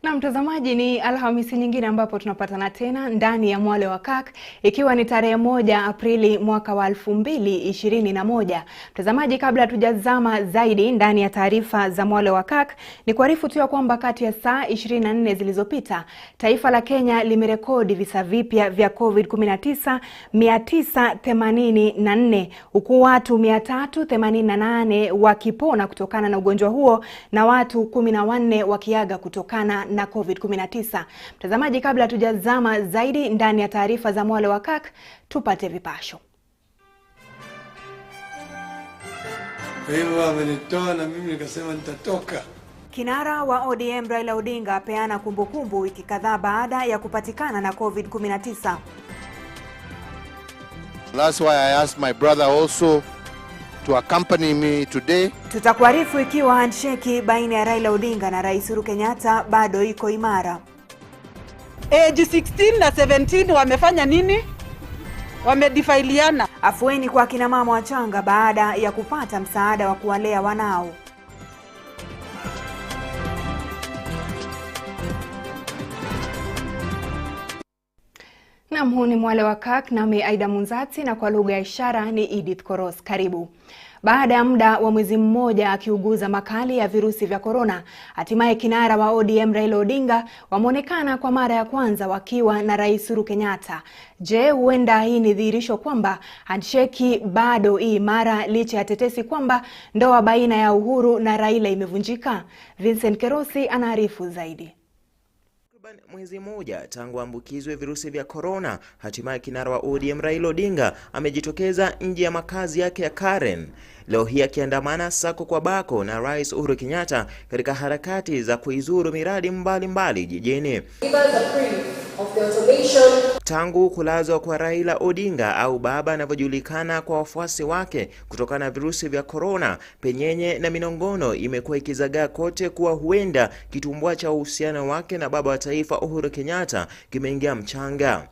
Na mtazamaji, ni Alhamisi nyingine ambapo tunapatana tena ndani ya Mwale wa Kirk, ikiwa ni tarehe 1 Aprili mwaka wa 2021. Mtazamaji, kabla hatujazama zaidi ndani ya taarifa za Mwale wa Kirk, ni kuarifu tu ya kwamba kati ya saa 24 zilizopita taifa la Kenya limerekodi visa vipya vya COVID-19 984, huku watu 388 wakipona kutokana na ugonjwa huo na watu 14 wakiaga kutokana na COVID-19. Mtazamaji, kabla hatujazama zaidi ndani ya taarifa za Mwale wa Kirk, tupate vipasho. Hivyo wamenitoa na mimi nikasema nitatoka. Kinara wa ODM Raila Odinga apeana kumbukumbu wiki kadhaa baada ya kupatikana na COVID-19. That's why I asked my brother also to accompany me today. Tutakuarifu ikiwa handshake baina ya Raila Odinga na Rais Uhuru Kenyatta bado iko imara. Age 16 na 17 wamefanya nini? Wamedifailiana. Afueni kwa kina mama wachanga baada ya kupata msaada wa kuwalea wanao. Naam, huu ni Mwale wa Kirk, nami Aida Munzatsi, na kwa lugha ya ishara ni Edith Koros. Karibu. Baada ya muda wa mwezi mmoja akiuguza makali ya virusi vya corona, hatimaye kinara wa ODM Raila Odinga wameonekana kwa mara ya kwanza wakiwa na Rais Uhuru Kenyatta. Je, huenda hii ni dhihirisho kwamba handshake bado imara licha ya tetesi kwamba ndoa baina ya Uhuru na Raila imevunjika? Vincent Kerosi anaarifu zaidi. Mwezi mmoja tangu ambukizwe virusi vya corona, hatimaye kinara wa ODM Raila Odinga amejitokeza nje ya makazi yake ya Karen. Leo hii akiandamana sako kwa bako na Rais Uhuru Kenyatta katika harakati za kuizuru miradi mbalimbali jijini. Tangu kulazwa kwa Raila Odinga au baba anavyojulikana kwa wafuasi wake kutokana na virusi vya corona, penyenye na minongono imekuwa ikizagaa kote kuwa huenda kitumbua cha uhusiano wake na baba wa taifa Uhuru Kenyatta kimeingia mchanga.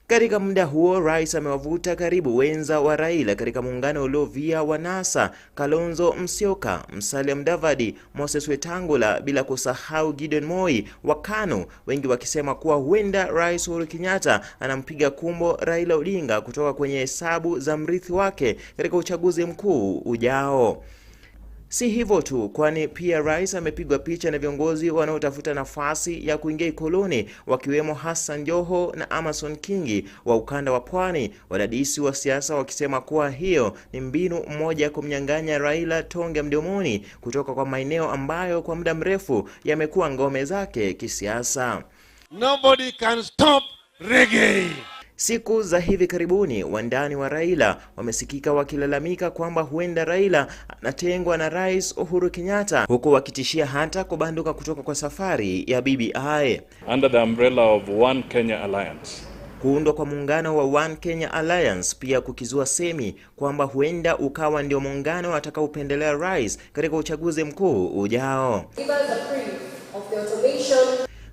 Katika muda huo, Rais amewavuta karibu wenza wa Raila katika muungano uliovia wa NASA, Kalonzo Musyoka, Musalia Mudavadi, Moses Wetangula, bila kusahau Gideon Moi wa KANU, wengi wakisema kuwa huenda Rais Uhuru Kenyatta anampiga kumbo Raila Odinga kutoka kwenye hesabu za mrithi wake katika uchaguzi mkuu ujao. Si hivyo tu, kwani pia Rais amepigwa picha na viongozi wanaotafuta nafasi ya kuingia ikoloni, wakiwemo Hassan Joho na Amason Kingi wa ukanda wa Pwani, wadadisi wa siasa wakisema kuwa hiyo ni mbinu mmoja ya kumnyang'anya Raila tonge mdomoni kutoka kwa maeneo ambayo kwa muda mrefu yamekuwa ngome zake kisiasa. Nobody can stop reggae. Siku za hivi karibuni wandani wa Raila wamesikika wakilalamika kwamba huenda Raila anatengwa na Rais Uhuru Kenyatta, huku wakitishia hata kubanduka kutoka kwa safari ya BBI. Under the umbrella of One Kenya Alliance. Kuundwa kwa muungano wa One Kenya Alliance pia kukizua semi kwamba huenda ukawa ndio muungano atakaopendelea Rais katika uchaguzi mkuu ujao.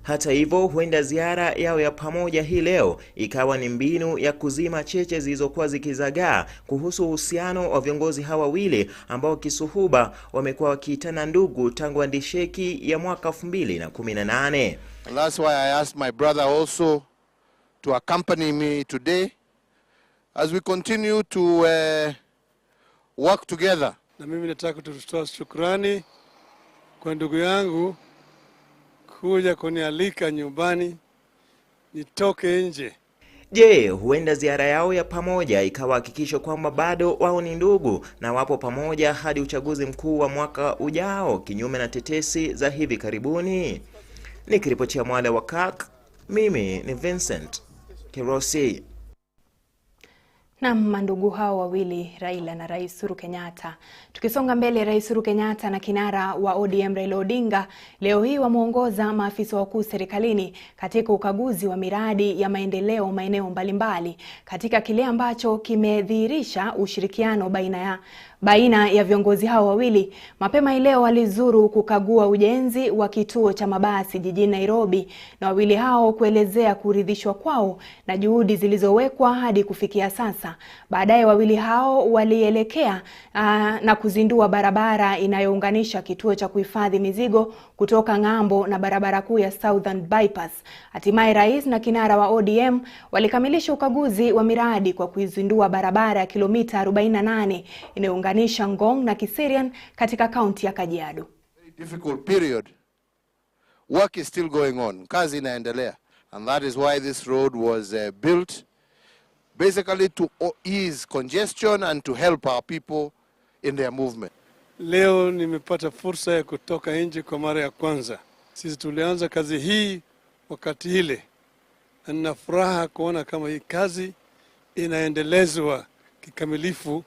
Hata hivyo, huenda ziara yao ya pamoja hii leo ikawa ni mbinu ya kuzima cheche zilizokuwa zikizagaa kuhusu uhusiano wa viongozi hawa wawili ambao kisuhuba wamekuwa wakiitana ndugu tangu handshake ya mwaka 2018. That's why I asked my brother also to accompany me today as we continue to work together. Na mimi nataka kutoa shukrani kwa ndugu yangu kuja kunialika nyumbani nitoke nje. Je, huenda ziara yao ya pamoja ikawa hakikisho kwamba bado wao ni ndugu na wapo pamoja hadi uchaguzi mkuu wa mwaka ujao, kinyume na tetesi za hivi karibuni? Nikiripotia Mwale wa Kirk, mimi ni Vincent Kerosi. Na mandugu hao wawili, Raila na Rais Uhuru Kenyatta. Tukisonga mbele, Rais Uhuru Kenyatta na kinara wa ODM Raila Odinga leo hii wameongoza maafisa wakuu serikalini katika ukaguzi wa miradi ya maendeleo maeneo mbalimbali, katika kile ambacho kimedhihirisha ushirikiano baina ya viongozi hao wawili. Mapema leo walizuru kukagua ujenzi wa kituo cha mabasi jijini Nairobi, na wawili hao kuelezea kuridhishwa kwao na juhudi zilizowekwa hadi kufikia sasa. Baadaye wawili hao walielekea na kuzindua barabara inayounganisha kituo cha kuhifadhi mizigo kutoka ng'ambo na barabara kuu ya Southern Bypass. Hatimaye rais na kinara wa ODM walikamilisha ukaguzi wa miradi kwa kuizindua barabara ya kilomita 48 inayounganisha Ngong na Kiserian katika kaunti ya Kajiado. Very difficult period. Work is still going on. Kazi inaendelea. And that is why this road was built basically to ease congestion and to help our people in their movement. Leo nimepata fursa ya kutoka nje kwa mara ya kwanza. Sisi tulianza kazi hii wakati ile. Na nina furaha kuona kama hii kazi inaendelezwa kikamilifu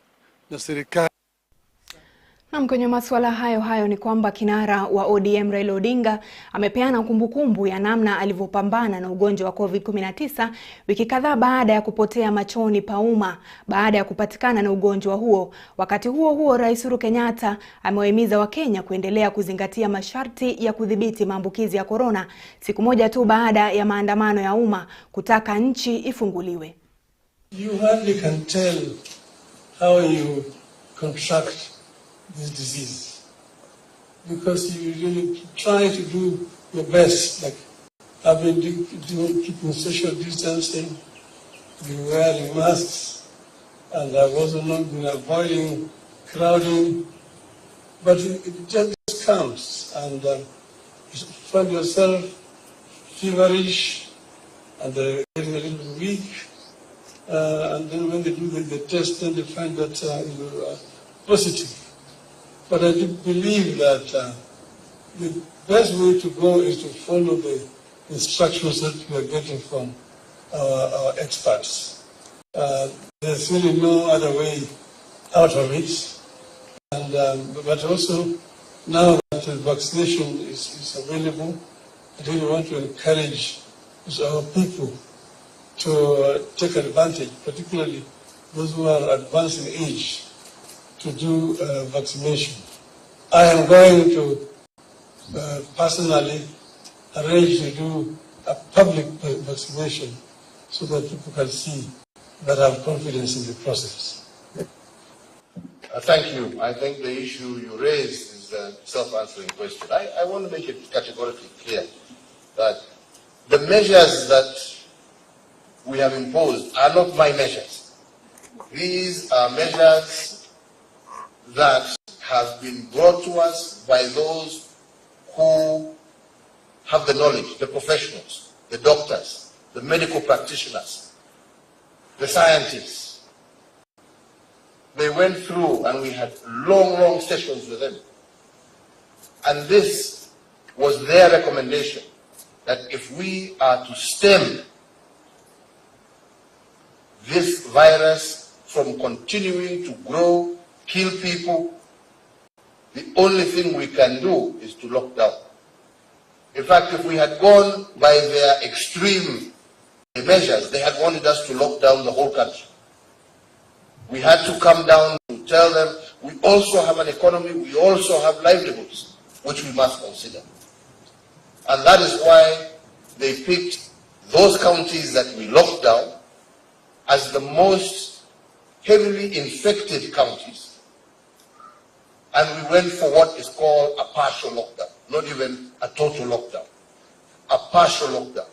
na serikali. Na kwenye masuala hayo ni kwamba kinara wa ODM Raila Odinga amepeana kumbukumbu ya namna alivyopambana na ugonjwa wa COVID-19 wiki kadhaa baada ya kupotea machoni pa umma baada ya kupatikana na ugonjwa huo. Wakati huo Rais Uhuru Kenyatta amewahimiza Wakenya kuendelea kuzingatia masharti ya kudhibiti maambukizi ya corona, siku moja tu baada ya maandamano ya umma kutaka nchi ifunguliwe. You hardly can tell how you contract this disease, because you really try to do your best. Like I've been keeping social distancing, been wearing masks, and I've also not been avoiding crowding. But it just comes, and you find yourself feverish and getting a little weak. And then when they do the test, then they find that you are positive. But I do believe that the best way to go is to follow the instructions that we are getting from our experts. There's really no other way out of it. And, but also, now that the vaccination is available, I really want to encourage our people to take advantage, particularly those who are advanced in age, to do vaccination. I am going to personally arrange to do a public vaccination so that people can see that I have confidence in the process. Thank you. I think the issue you raised is a self-answering question. I want to make it categorically clear that the measures that we have imposed are not my measures. These are measures that have been brought to us by those who have the knowledge, the professionals, the doctors, the medical practitioners, the scientists. They went through and we had long sessions with them. And this was their recommendation, that if we are to stem this virus from continuing to grow, kill people, the only thing we can do is to lock down. In fact, if we had gone by their extreme measures, they had wanted us to lock down the whole country. We had to come down to tell them we also have an economy, we also have livelihoods, which we must consider. And that is why they picked those counties that we locked down as the most heavily infected counties. And we went for what is called a partial lockdown, not even a total lockdown, a partial lockdown.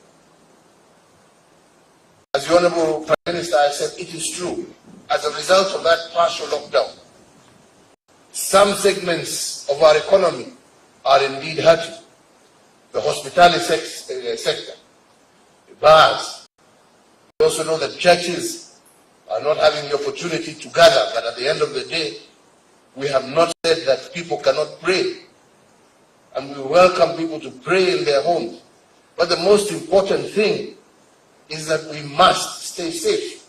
As the Honorable Prime Minister has said, it is true. As a result of that partial lockdown, some segments of our economy are indeed hurting. The hospitality sector, the bars. We also know that churches are not having the opportunity to gather, but at the end of the day, we have not said that people cannot pray. And we welcome people to pray in their homes. But the most important thing is that we must stay safe.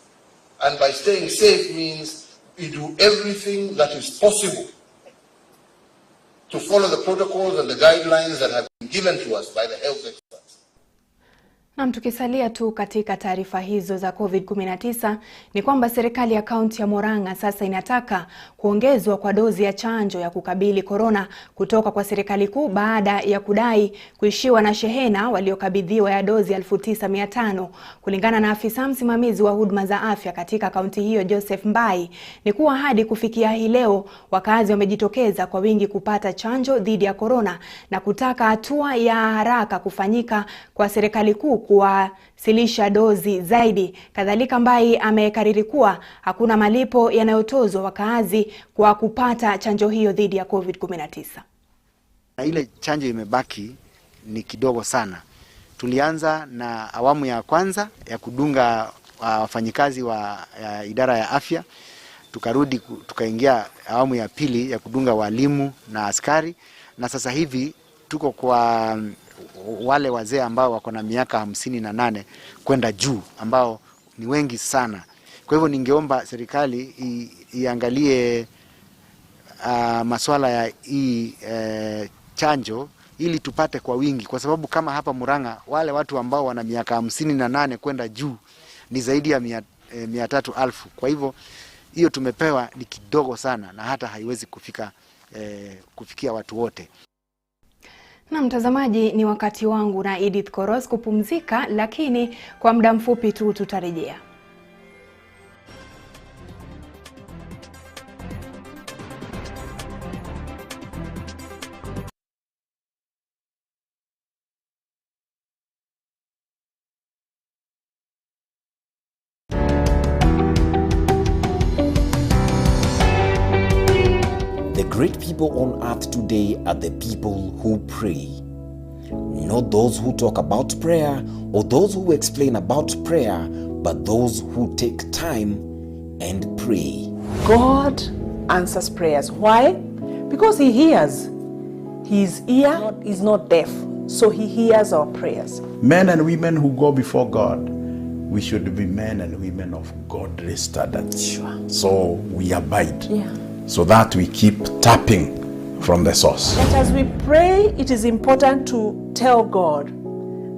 And by staying safe means we do everything that is possible to follow the protocols and the guidelines that have been given to us by the health experts. Na tukisalia tu katika taarifa hizo za COVID-19 ni kwamba serikali ya kaunti ya Murang'a sasa inataka kuongezwa kwa dozi ya chanjo ya kukabili korona kutoka kwa serikali kuu baada ya kudai kuishiwa na shehena waliokabidhiwa ya dozi 9,500. Kulingana na afisa msimamizi wa huduma za afya katika kaunti hiyo Joseph Mbai, ni kuwa hadi kufikia hii leo wakazi wamejitokeza kwa wingi kupata chanjo dhidi ya korona na kutaka hatua ya haraka kufanyika kwa serikali kuu kuwasilisha dozi zaidi. Kadhalika Mbai amekariri kuwa hakuna malipo yanayotozwa wakazi kwa kupata chanjo hiyo dhidi ya COVID-19. Na ile chanjo imebaki ni kidogo sana. Tulianza na awamu ya kwanza ya kudunga wafanyikazi wa idara ya afya. Tukarudi tukaingia awamu ya pili ya kudunga walimu na askari, na sasa hivi tuko kwa wale wazee ambao wako na miaka 58 kwenda juu ambao ni wengi sana. Kwa hivyo ningeomba serikali iangalie masuala ya hii chanjo ili tupate kwa wingi, kwa sababu kama hapa Murang'a wale watu ambao wana miaka 58 kwenda juu ni zaidi ya 300,000. Kwa hivyo hiyo tumepewa ni kidogo sana na hata haiwezi kufikia watu wote. Na mtazamaji, ni wakati wangu na Edith Koros kupumzika, lakini kwa muda mfupi tu tutarejea. The great people on earth today are the people who pray. Not those who talk about prayer or those who explain about prayer, but those who take time and pray. God answers prayers. Why? Because he hears. His ear is not deaf, so he hears our prayers. Men and women who go before God, we should be men and women of godly standards. Sure. So we abide. Yeah. So that we keep tapping from the source. But as we pray, it is important to tell God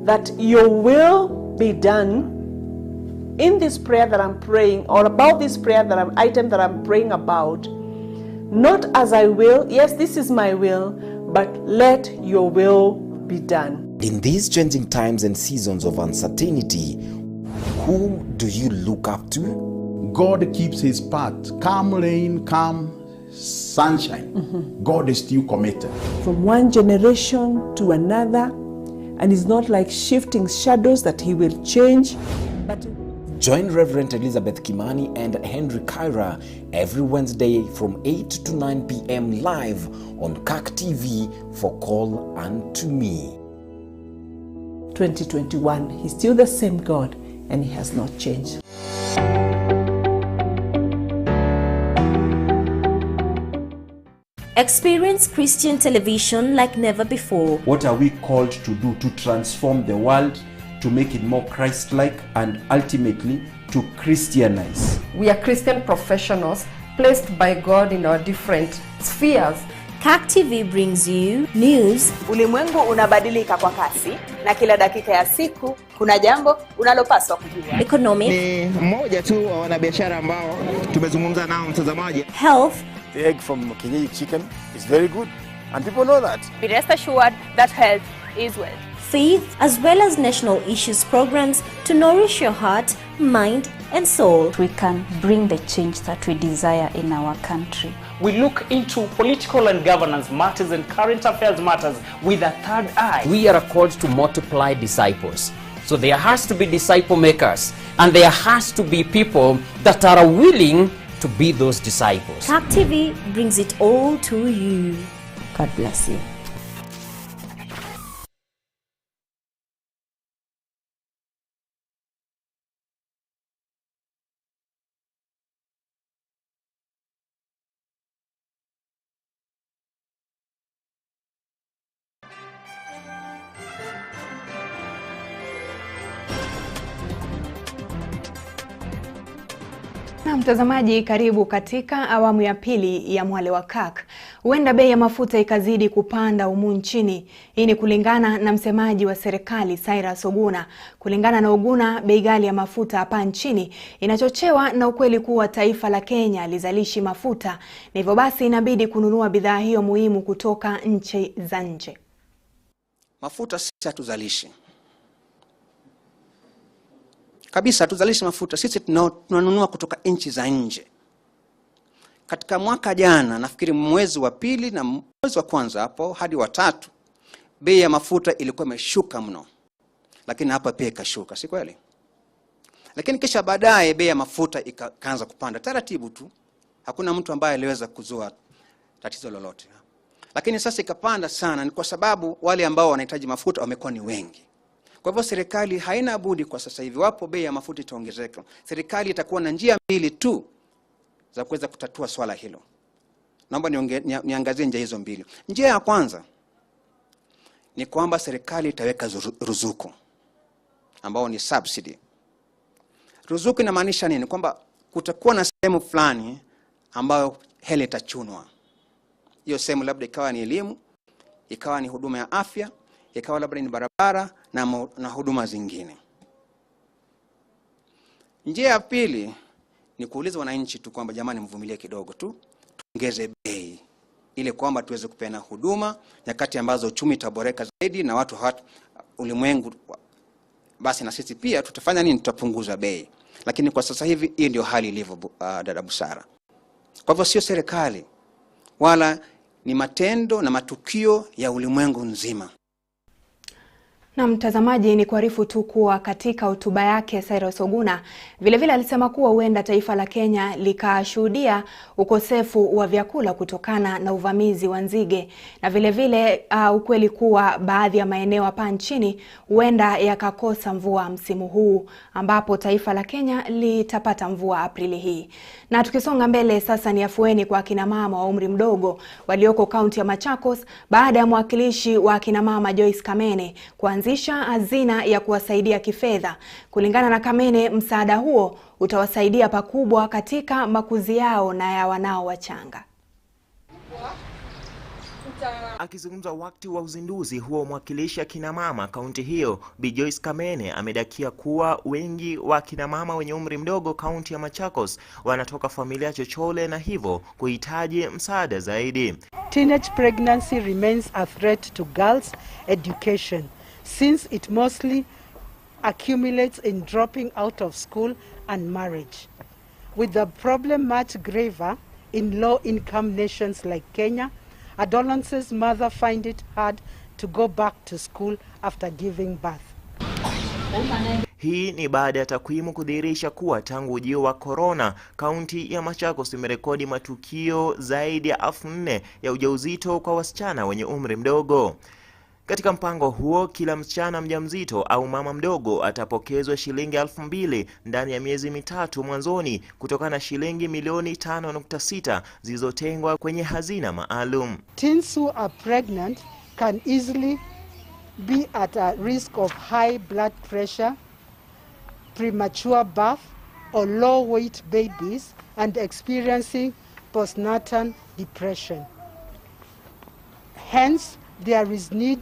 that your will be done in this prayer that I'm praying, or about this prayer item that I'm praying about. Not as I will, yes, this is my will, but let your will be done. In these changing times and seasons of uncertainty, whom do you look up to? God keeps his part. Calm rain, calm sunshine. God is still committed. From one generation to another, and it's not like shifting shadows that he will change. But join Reverend Elizabeth Kimani and Henry Kaira every Wednesday from 8 to 9 p.m. live on Kirk TV for Call Unto Me. 2021, he's still the same God and he has not changed. Experience Christian television like never before. What are we called to do to transform the world, to make it more Christ-like, and ultimately to Christianize? We are Christian professionals placed by God in our different spheres. Kirk TV brings you news. Ulimwengu unabadilika kwa kasi na kila dakika ya siku kuna jambo unalopaswa kujua. Economic. Ni mmoja tu wa wanabiashara ambao tumezungumza nao mtazamaji. Health. The egg from Kenyan chicken is very good and people know that. Be rest assured that health is wealth. Faith, as well as national issues programs to nourish your heart, mind and soul. We can bring the change that we desire in our country. We look into political and governance matters and current affairs matters with a third eye. We are called to multiply disciples. So there has to be disciple makers, and there has to be people that are willing to be those disciples. Kirk TV brings it all to you. God bless you. Na mtazamaji, karibu katika awamu ya pili ya Mwale wa Kirk. huenda bei ya mafuta ikazidi kupanda humu nchini. Hii ni kulingana na msemaji wa serikali Cyrus Oguna. Kulingana na Oguna, bei ghali ya mafuta hapa nchini inachochewa na ukweli kuwa taifa la Kenya lizalishi mafuta, na hivyo basi inabidi kununua bidhaa hiyo muhimu kutoka nchi za nje. Mafuta sisi hatuzalishi kabisa, hatuzalishi mafuta. Sisi tunanunua kutoka nchi za nje. Katika mwaka jana, nafikiri mwezi wa pili na mwezi wa kwanza hapo hadi wa tatu, bei ya mafuta ilikuwa imeshuka mno. Lakini hapa pia ikashuka, si kweli? Lakini kisha baadaye bei ya mafuta ikaanza kupanda taratibu tu. Hakuna mtu ambaye aliweza kuzua tatizo lolote. Lakini sasa ikapanda sana, ni kwa sababu wale ambao wanahitaji mafuta wamekuwa ni wengi. Kwa hivyo serikali haina budi kwa sasa hivi, wapo bei ya mafuta itaongezeka, serikali itakuwa na njia mbili tu za kuweza kutatua swala hilo. Naomba niangazie njia hizo mbili. Njia ya kwanza ni kwamba serikali itaweka ruzuku ambao ni subsidy. Ruzuku inamaanisha nini? Kwamba kutakuwa na sehemu fulani ambayo hela itachunwa. Hiyo sehemu labda ikawa ni elimu, ikawa ni huduma ya afya, ikawa labda ni barabara na huduma zingine. Njia ya pili ni kuuliza wananchi tu kwamba jamani, mvumilie kidogo tu, tuongeze bei ile kwamba tuweze kupeana huduma nyakati ambazo uchumi itaboreka zaidi na watu ulimwengu, basi na sisi pia tutafanya nini? Tutapunguza bei. Lakini kwa sasa hivi hii ndio hali ilivyo, dada Busara. Kwa hivyo sio serikali, wala ni matendo na matukio ya ulimwengu nzima. Na mtazamaji, ni kuarifu tu kuwa katika hotuba yake Cyrus Oguna vilevile alisema kuwa huenda taifa la Kenya likashuhudia ukosefu wa vyakula kutokana na uvamizi wa nzige, na vilevile ukweli kuwa baadhi ya maeneo hapa nchini huenda yakakosa mvua msimu huu, ambapo taifa la Kenya litapata mvua Aprili hii. Na tukisonga mbele sasa, ni afueni kwa kina mama wa umri mdogo walioko kaunti ya Machakos baada ya mwakilishi wa kina mama Joyce Kamene kuanzisha hazina ya kuwasaidia kifedha. Kulingana na Kamene, msaada huo utawasaidia pakubwa katika makuzi yao na ya wanao wachanga. Akizungumza wakati wa uzinduzi huo, mwakilishi wa kina mama kaunti hiyo Bi Joyce Kamene amedakia kuwa wengi wa kina mama wenye umri mdogo kaunti ya Machakos wanatoka familia chochole na hivyo kuhitaji msaada zaidi. Teenage pregnancy remains a threat to girls' education since it mostly accumulates in dropping out of school and marriage. With the problem much graver in low-income nations like Kenya, adolescents' mothers find it hard to go back to school after giving birth. Hii ni baada ya takwimu kudhihirisha kuwa tangu ujio wa corona, kaunti ya Machakos imerekodi matukio zaidi ya 4,000 ya ujauzito kwa wasichana wenye umri mdogo. Katika mpango huo, kila msichana mjamzito au mama mdogo atapokezwa shilingi 2,000 ndani ya miezi mitatu mwanzoni kutokana na shilingi milioni 5.6 zilizotengwa kwenye hazina maalum. Teens who are pregnant can easily be at a risk of high blood pressure, premature birth, or low weight babies and experiencing postnatal depression. Hence, there is need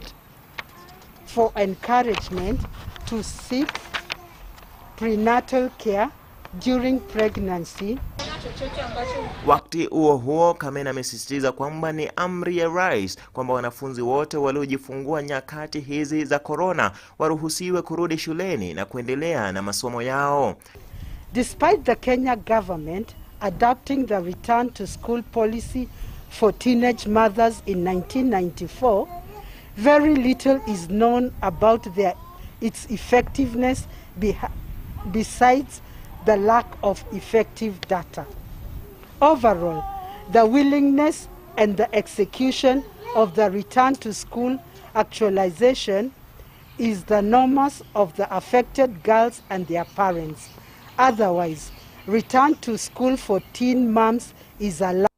for encouragement to seek prenatal care during pregnancy. Wakati huo Kamene amesisitiza kwamba ni amri ya rais kwamba wanafunzi wote waliojifungua nyakati hizi za corona waruhusiwe kurudi shuleni na kuendelea na masomo yao. Despite the Kenya government adopting the return to school policy for teenage mothers in 1994, very little is known about its effectiveness besides the lack of effective data. Overall, the willingness and the execution of the return to school actualization is the norms of the affected girls and their parents. Otherwise, return to school for teen moms is allowed.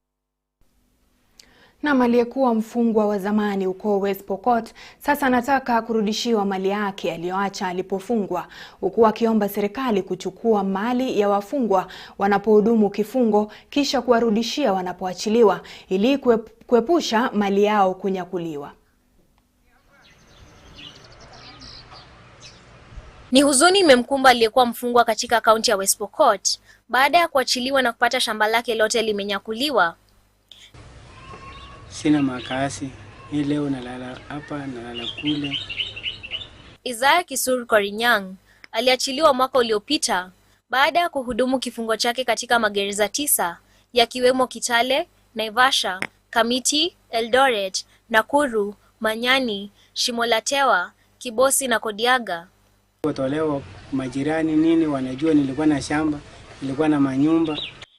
Na aliyekuwa mfungwa wa zamani huko West Pokot sasa anataka kurudishiwa mali yake aliyoacha alipofungwa, huku akiomba serikali kuchukua mali ya wafungwa wanapohudumu kifungo kisha kuwarudishia wanapoachiliwa ili kuepusha mali yao kunyakuliwa. Ni huzuni imemkumba aliyekuwa mfungwa katika kaunti ya West Pokot baada ya kuachiliwa na kupata shamba lake lote limenyakuliwa. Sina makazi, hii leo nalala hapa, nalala kule. Isaiah Kisur Korinyang aliachiliwa mwaka uliopita baada ya kuhudumu kifungo chake katika magereza 9 yakiwemo Kitale, Naivasha, Kamiti, Eldoret, Nakuru, Manyani, Shimolatewa, Kibosi na Kodiaga. Watolewa majirani nini wanajua nilikuwa na shamba, nilikuwa na manyumba.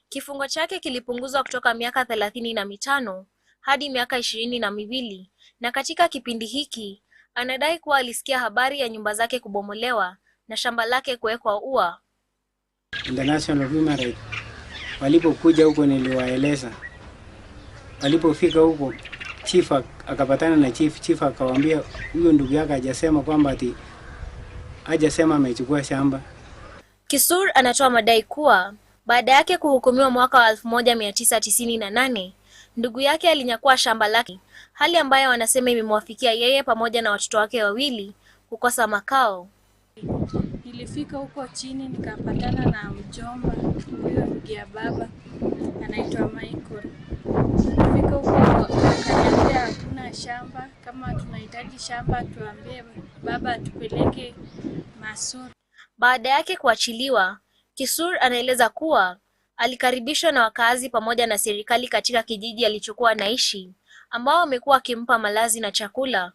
Kifungo chake kilipunguzwa kutoka miaka 35 hadi miaka 22, na katika kipindi hiki anadai kuwa alisikia habari ya nyumba zake kubomolewa na shamba lake kuwekwa ua. International Human Rights walipokuja huko niliwaeleza. Walipofika huko chief akapatana na chief akawaambia huyo ndugu yake hajasema kwamba ati hajasema amechukua shamba. Kisur anatoa madai kuwa baada yake kuhukumiwa mwaka wa 1998, ndugu yake alinyakua shamba lake, hali ambayo wanasema imemwafikia yeye pamoja na watoto wake wawili kukosa makao. Nilifika huko chini nikapatana na mjomba huyo ndugu ya baba anaitwa Michael. Nilifika huko akaniambia hatuna shamba, kama tunahitaji shamba tuambie baba atupeleke Masoro. Baada yake kuachiliwa, Kisur anaeleza kuwa alikaribishwa na wakazi pamoja na serikali katika kijiji alichokuwa anaishi, ambao wamekuwa wakimpa malazi na chakula.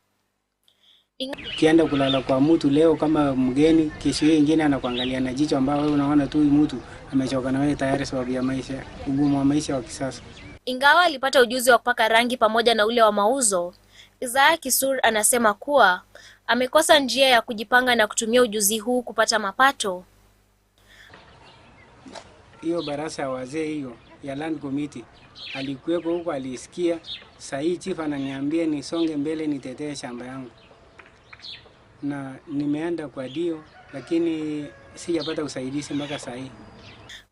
Ukienda kulala kwa mtu leo kama mgeni, kesho nyingine anakuangalia na jicho ambao wewe unaona tu mtu amechoka na wewe tayari sababu ya maisha, ugumu wa maisha wa kisasa. Ingawa alipata ujuzi wa kupaka rangi pamoja na ule wa mauzo, Isaiah Kisur anasema kuwa amekosa njia ya kujipanga na kutumia ujuzi huu kupata mapato. Hiyo barasa ya wazee hiyo ya land committee alikuweko huko, alisikia. Sahii chief ananiambia nisonge mbele nitetee shamba yangu, na nimeenda kwa dio lakini sijapata usaidizi mpaka sahii.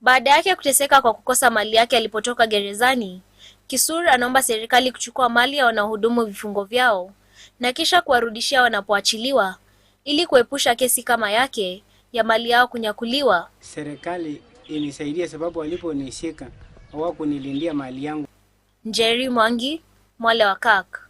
Baada yake kuteseka kwa kukosa mali yake alipotoka gerezani, Kisur anaomba serikali kuchukua mali ya wanaohudumu vifungo vyao na kisha kuwarudishia wanapoachiliwa ili kuepusha kesi kama yake ya mali yao kunyakuliwa. Serikali inisaidie sababu waliponishika hawakunilindia mali yangu. Njeri Mwangi, Mwale wa Kirk.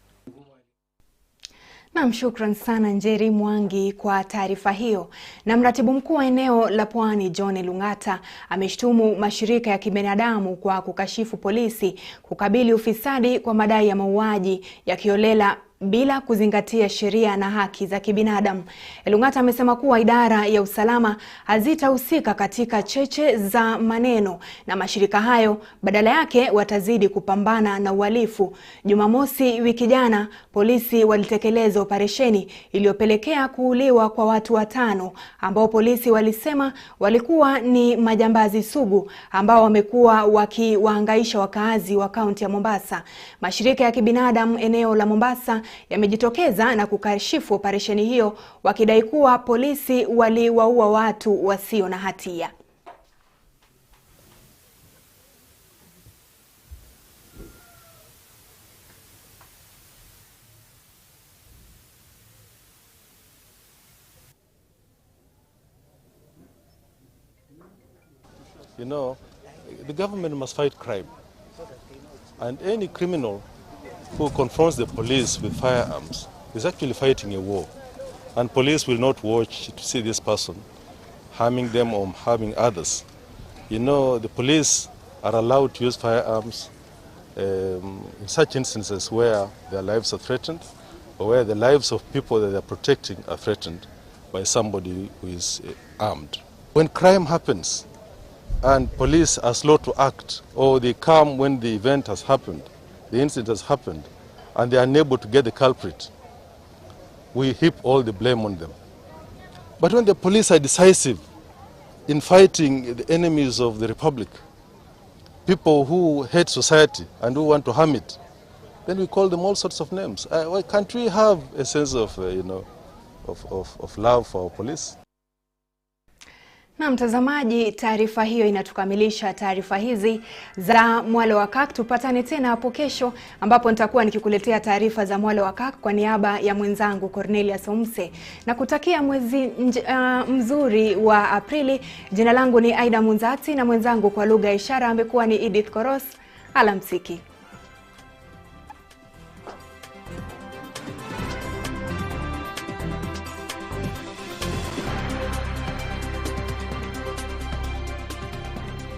Na shukran sana Njeri Mwangi kwa taarifa hiyo. Na mratibu mkuu wa eneo la Pwani John Lung'ata ameshtumu mashirika ya kibinadamu kwa kukashifu polisi kukabili ufisadi kwa madai ya mauaji ya kiolela bila kuzingatia sheria na haki za kibinadamu. Lung'ata amesema kuwa idara ya usalama hazitahusika katika cheche za maneno na mashirika hayo, badala yake watazidi kupambana na uhalifu. Jumamosi wiki jana, polisi walitekeleza operesheni iliyopelekea kuuliwa kwa watu 5 ambao polisi walisema walikuwa ni majambazi sugu ambao wamekuwa wakiwahangaisha wakazi wa kaunti ya Mombasa. Mashirika ya kibinadamu eneo la Mombasa yamejitokeza na kukashifu operesheni hiyo, wakidai kuwa polisi waliwaua watu wasio na hatia. You know, the government must fight crime, and any criminal who confronts the police with firearms is actually fighting a war. And police will not watch to see this person harming them or harming others. You know, the police are allowed to use firearms in such instances where their lives are threatened or where the lives of people that they are protecting are threatened by somebody who is armed. When crime happens and police are slow to act, or they come when the event has happened, the incident has happened, and they are unable to get the culprit, we heap all the blame on them. But when the police are decisive in fighting the enemies of the Republic, people who hate society and who want to harm it, then we call them all sorts of names. Why can't we have a sense of, of love for our police? Na mtazamaji, taarifa hiyo inatukamilisha taarifa hizi za Mwale wa Kirk. Tupatane tena hapo kesho ambapo nitakuwa nikikuletea taarifa za Mwale wa Kirk kwa niaba ya mwenzangu Cornelia Somse. Na kutakia mwezi mzuri wa Aprili. Jina langu ni Aida Munzatsi na mwenzangu kwa lugha ya ishara amekuwa ni Edith Koros. Alamsiki.